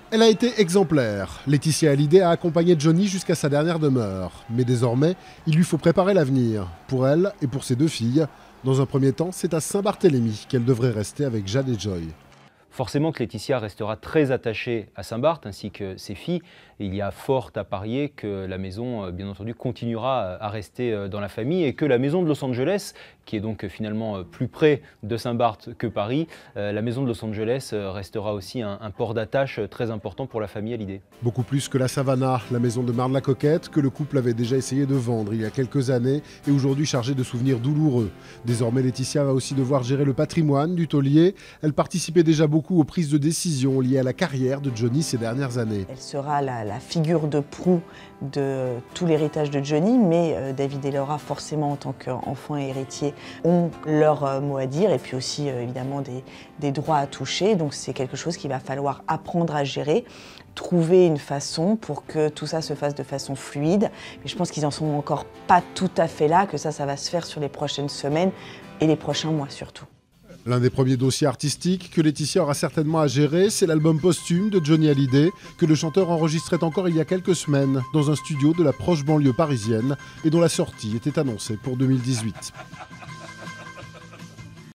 Elle a été exemplaire. Laetitia Hallyday a accompagné Johnny jusqu'à sa dernière demeure. Mais désormais, il lui faut préparer l'avenir. Pour elle et pour ses deux filles. Dans un premier temps, c'est à Saint-Barthélemy qu'elle devrait rester avec Jade et Joy. Forcément que Laetitia restera très attachée à Saint-Barth ainsi que ses filles. Et il y a fort à parier que la maison, bien entendu, continuera à rester dans la famille et que la maison de Los Angeles, qui est donc finalement plus près de Saint-Barth que Paris, la maison de Los Angeles restera aussi un port d'attache très important pour la famille Hallyday. Beaucoup plus que la Savannah, la maison de Marne-la-Coquette, que le couple avait déjà essayé de vendre il y a quelques années et aujourd'hui chargée de souvenirs douloureux. Désormais, Laetitia va aussi devoir gérer le patrimoine du taulier. Elle participait déjà beaucoup aux prises de décision liées à la carrière de Johnny ces dernières années. Elle sera la figure de proue de tout l'héritage de Johnny, mais David et Laura, forcément, en tant qu'enfants et héritiers, ont leur mot à dire et puis aussi, évidemment, des droits à toucher. Donc c'est quelque chose qu'il va falloir apprendre à gérer, trouver une façon pour que tout ça se fasse de façon fluide. Mais je pense qu'ils n'en sont encore pas tout à fait là, que ça va se faire sur les prochaines semaines et les prochains mois surtout. L'un des premiers dossiers artistiques que Laetitia aura certainement à gérer, c'est l'album posthume de Johnny Hallyday, que le chanteur enregistrait encore il y a quelques semaines dans un studio de la proche banlieue parisienne et dont la sortie était annoncée pour 2018.